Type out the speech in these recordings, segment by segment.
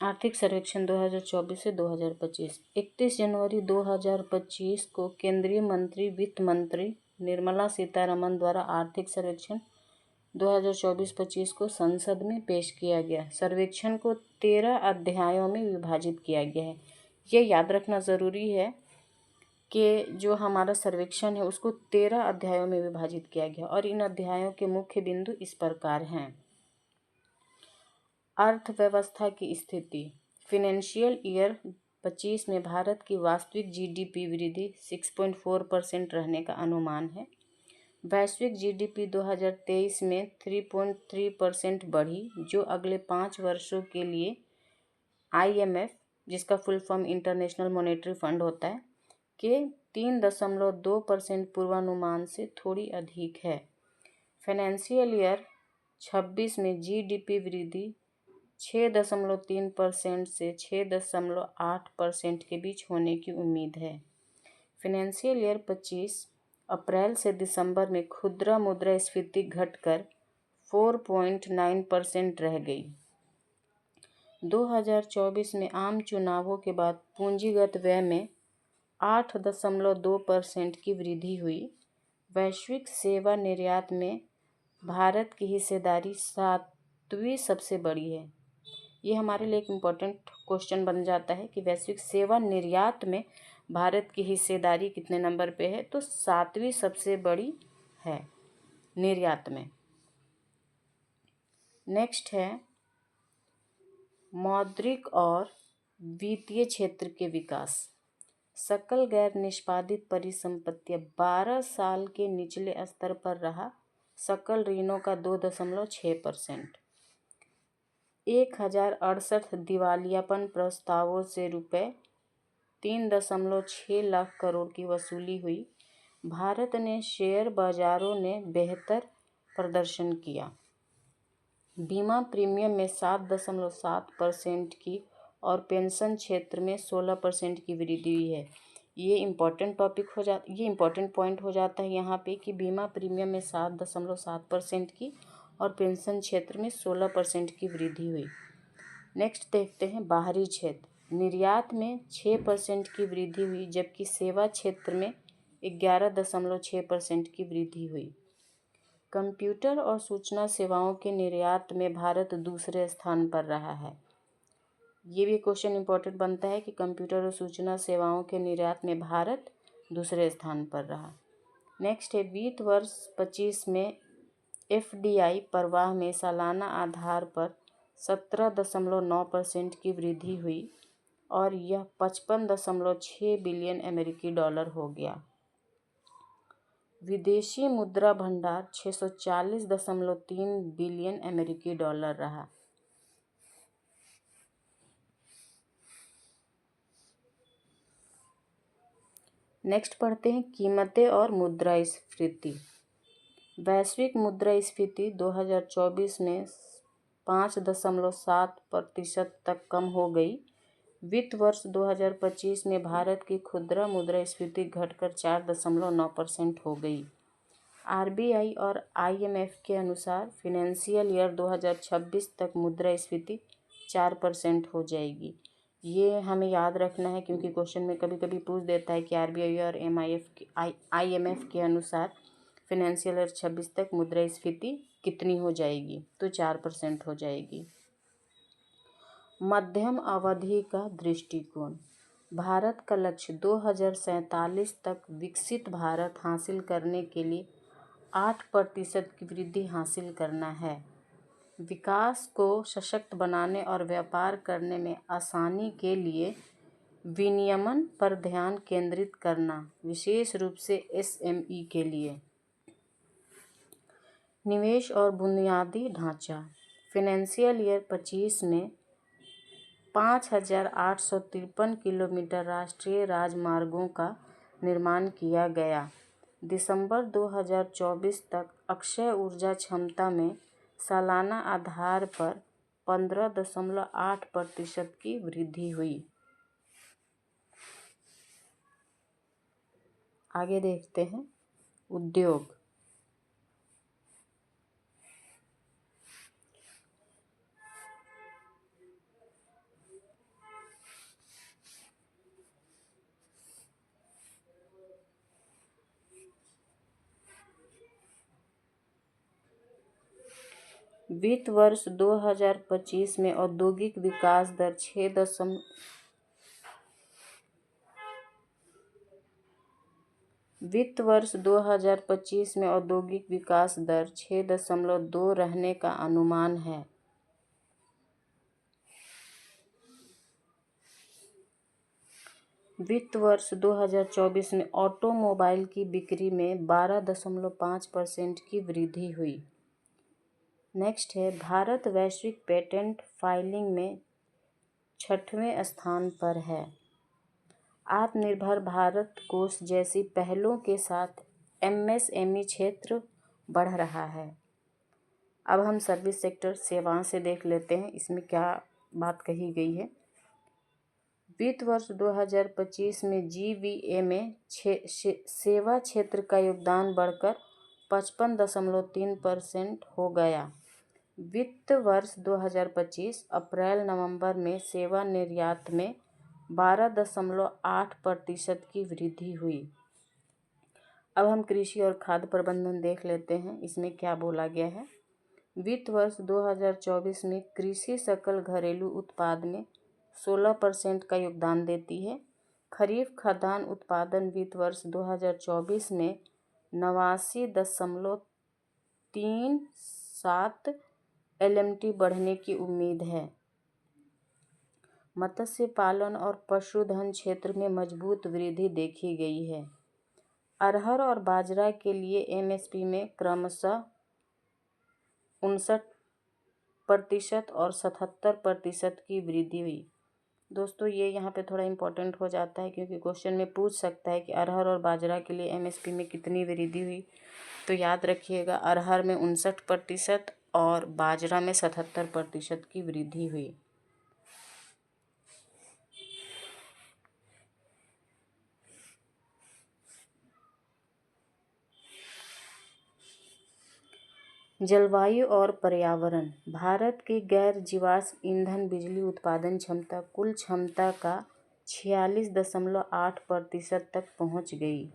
आर्थिक सर्वेक्षण 2024 से 2025। 31 जनवरी 2025 को केंद्रीय मंत्री वित्त मंत्री निर्मला सीतारमण द्वारा आर्थिक सर्वेक्षण 2024-25 को संसद में पेश किया गया। सर्वेक्षण को 13 अध्यायों में विभाजित किया गया है। ये याद रखना ज़रूरी है कि जो हमारा सर्वेक्षण है उसको 13 अध्यायों में विभाजित किया गया और इन अध्यायों के मुख्य बिंदु इस प्रकार हैं। अर्थव्यवस्था की स्थिति। फाइनेंशियल ईयर 25 में भारत की वास्तविक जीडीपी वृद्धि 6.4% रहने का अनुमान है। वैश्विक जीडीपी 2023 में 3.3% बढ़ी, जो अगले 5 वर्षों के लिए IMF, जिसका full form international monetary fund होता है, के 3.2% पूर्वानुमान से थोड़ी अधिक है। फाइनेंशियल ईयर 26 में जीडीपी वृद्धि 6.3% से 6.8% के बीच होने की उम्मीद है। फाइनेंशियल ईयर 25 अप्रैल से दिसंबर में खुदरा मुद्रास्फीति घटकर 4.9% रह गई। 2024 में आम चुनावों के बाद पूंजीगत व्यय में 8.2% की वृद्धि हुई। वैश्विक सेवा निर्यात में भारत की हिस्सेदारी 7वीं सबसे बड़ी है। ये हमारे लिए एक इम्पोर्टेंट क्वेश्चन बन जाता है कि वैश्विक सेवा निर्यात में भारत की हिस्सेदारी कितने नंबर पे है, तो 7वीं सबसे बड़ी है निर्यात में। नेक्स्ट है मौद्रिक और वित्तीय क्षेत्र के विकास। सकल गैर निष्पादित परिसंपत्तियां 12 साल के निचले स्तर पर रहा। सकल ऋणों का 2.6%। 1068 दिवालियापन प्रस्तावों से रुपये 3.6 लाख करोड़ की वसूली हुई। भारत ने शेयर बाजारों ने बेहतर प्रदर्शन किया। बीमा प्रीमियम में 7.7% की और पेंशन क्षेत्र में 16% की वृद्धि हुई है। ये इम्पोर्टेंट पॉइंट हो जाता है यहाँ पे कि बीमा प्रीमियम में 7.7% की और पेंशन क्षेत्र में 16% की वृद्धि हुई। नेक्स्ट देखते हैं बाहरी क्षेत्र। निर्यात में 6% की वृद्धि हुई, जबकि सेवा क्षेत्र में 11.6% की वृद्धि हुई। कंप्यूटर और सूचना सेवाओं के निर्यात में भारत दूसरे स्थान पर रहा है। ये भी क्वेश्चन इम्पोर्टेंट बनता है कि कंप्यूटर और सूचना सेवाओं के निर्यात में भारत दूसरे स्थान पर रहा। नेक्स्ट है वित्त वर्ष 25 में FDI प्रवाह में सालाना आधार पर 17.9% की वृद्धि हुई और यह 55.6 बिलियन अमेरिकी डॉलर हो गया। विदेशी मुद्रा भंडार 640.3 बिलियन अमेरिकी डॉलर रहा। नेक्स्ट पढ़ते हैं कीमतें और मुद्रास्फीति। वैश्विक मुद्रास्फीति 2024 में 5.7% तक कम हो गई। वित्त वर्ष 2025 में भारत की खुदरा मुद्रास्फीति घटकर 4.9% हो गई। RBI और IMF के अनुसार फाइनेंशियल ईयर 2026 तक मुद्रास्फीति 4% हो जाएगी। ये हमें याद रखना है क्योंकि क्वेश्चन में कभी कभी पूछ देता है कि RBI और IMF के अनुसार फाइनेंशियल ईयर 26 तक मुद्रास्फीति कितनी हो जाएगी, तो 4% हो जाएगी। मध्यम अवधि का दृष्टिकोण। भारत का लक्ष्य 2047 तक विकसित भारत हासिल करने के लिए 8% की वृद्धि हासिल करना है। विकास को सशक्त बनाने और व्यापार करने में आसानी के लिए विनियमन पर ध्यान केंद्रित करना, विशेष रूप से SME के लिए। निवेश और बुनियादी ढांचा। फाइनेंशियल ईयर 25 में 5,853 किलोमीटर राष्ट्रीय राजमार्गों का निर्माण किया गया। दिसंबर 2024 तक अक्षय ऊर्जा क्षमता में सालाना आधार पर 15.8% की वृद्धि हुई। आगे देखते हैं उद्योग। वित्त वर्ष 2025 में औद्योगिक विकास दर 6.2 रहने का अनुमान है। वित्त वर्ष 2024 में ऑटोमोबाइल की बिक्री में 12.5% की वृद्धि हुई। नेक्स्ट है, भारत वैश्विक पेटेंट फाइलिंग में 6वें स्थान पर है। आत्मनिर्भर भारत कोष जैसी पहलों के साथ MSME क्षेत्र बढ़ रहा है। अब हम सर्विस सेक्टर सेवाओं से देख लेते हैं, इसमें क्या बात कही गई है। वित्त वर्ष 2025 में GVA में सेवा क्षेत्र का योगदान बढ़कर 55.3% हो गया। वित्त वर्ष 2025 अप्रैल-नवंबर में सेवा निर्यात में 12.8% की वृद्धि हुई। अब हम कृषि और खाद्य प्रबंधन देख लेते हैं, इसमें क्या बोला गया है। वित्त वर्ष 2024 में कृषि सकल घरेलू उत्पाद में 16% का योगदान देती है। खरीफ खाद्यान्न उत्पादन वित्त वर्ष 2024 में 89.37 LMT बढ़ने की उम्मीद है। मत्स्य पालन और पशुधन क्षेत्र में मजबूत वृद्धि देखी गई है। अरहर और बाजरा के लिए MSP में क्रमशः 59% और 77% की वृद्धि हुई। दोस्तों, ये यहाँ पे थोड़ा इम्पोर्टेंट हो जाता है क्योंकि क्वेश्चन में पूछ सकता है कि अरहर और बाजरा के लिए MSP में कितनी वृद्धि हुई। तो याद रखिएगा, अरहर में 59% और बाजरा में 77% की वृद्धि हुई। जलवायु और पर्यावरण। भारत की गैर जीवाश्म ईंधन बिजली उत्पादन क्षमता कुल क्षमता का 46.8% तक पहुंच गई।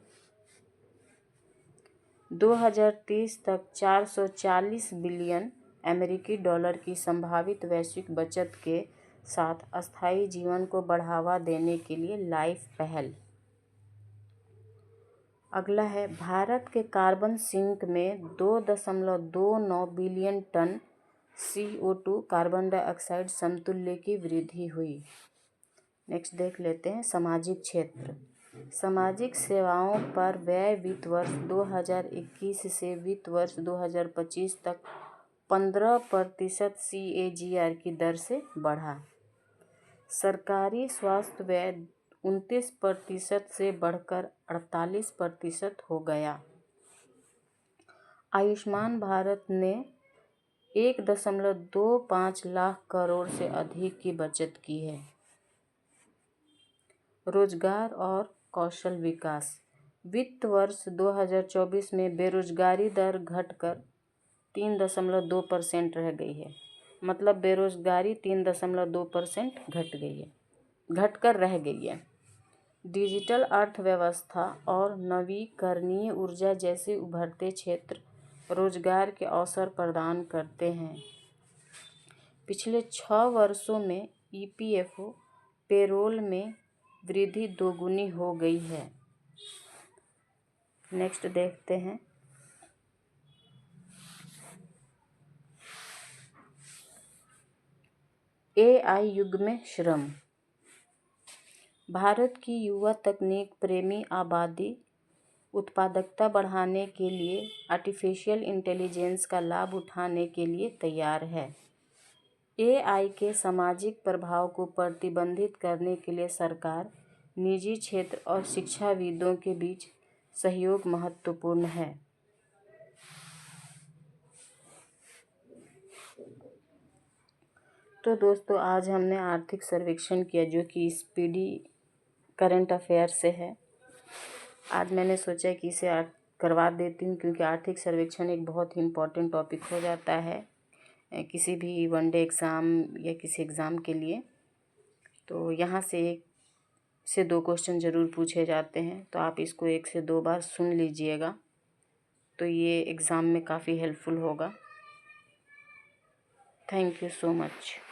2030 तक 440 बिलियन अमेरिकी डॉलर की संभावित वैश्विक बचत के साथ अस्थायी जीवन को बढ़ावा देने के लिए लाइफ पहल। अगला है, भारत के कार्बन सिंक में 2.29 billion ton CO2 carbon dioxide समतुल्य की वृद्धि हुई। नेक्स्ट देख लेते हैं, सामाजिक क्षेत्र। सामाजिक सेवाओं पर व्यय वित्त वर्ष 2021 से वित्त वर्ष 2025 तक 15% CAGR की दर से बढ़ा। सरकारी स्वास्थ्य व्यय 29% से बढ़कर 48% हो गया। आयुष्मान भारत ने 1.25 लाख करोड़ से अधिक की बचत की है। रोजगार और कौशल विकास। वित्त वर्ष 2024 में बेरोजगारी दर घटकर 3.2% रह गई है। मतलब बेरोजगारी 3.2% घटकर रह गई है। डिजिटल अर्थव्यवस्था और नवीकरणीय ऊर्जा जैसे उभरते क्षेत्र रोजगार के अवसर प्रदान करते हैं। पिछले 6 वर्षों में EPFO पेरोल में वृद्धि दोगुनी हो गई है। नेक्स्ट देखते हैं, AI युग में श्रम। भारत की युवा तकनीक प्रेमी आबादी उत्पादकता बढ़ाने के लिए आर्टिफिशियल इंटेलिजेंस का लाभ उठाने के लिए तैयार है। AI के सामाजिक प्रभाव को प्रतिबंधित करने के लिए सरकार, निजी क्षेत्र और शिक्षाविदों के बीच सहयोग महत्वपूर्ण है। तो दोस्तों, आज हमने आर्थिक सर्वेक्षण किया जो कि स्पीडी करंट अफेयर से है। आज मैंने सोचा कि इसे करवा देती हूँ क्योंकि आर्थिक सर्वेक्षण एक बहुत ही इम्पोर्टेंट टॉपिक हो जाता है किसी भी वनडे एग्ज़ाम या किसी एग्ज़ाम के लिए। तो यहाँ से 1 से 2 क्वेश्चन ज़रूर पूछे जाते हैं, तो आप इसको 1 से 2 बार सुन लीजिएगा, तो ये एग्ज़ाम में काफ़ी हेल्पफुल होगा। Thank you so much.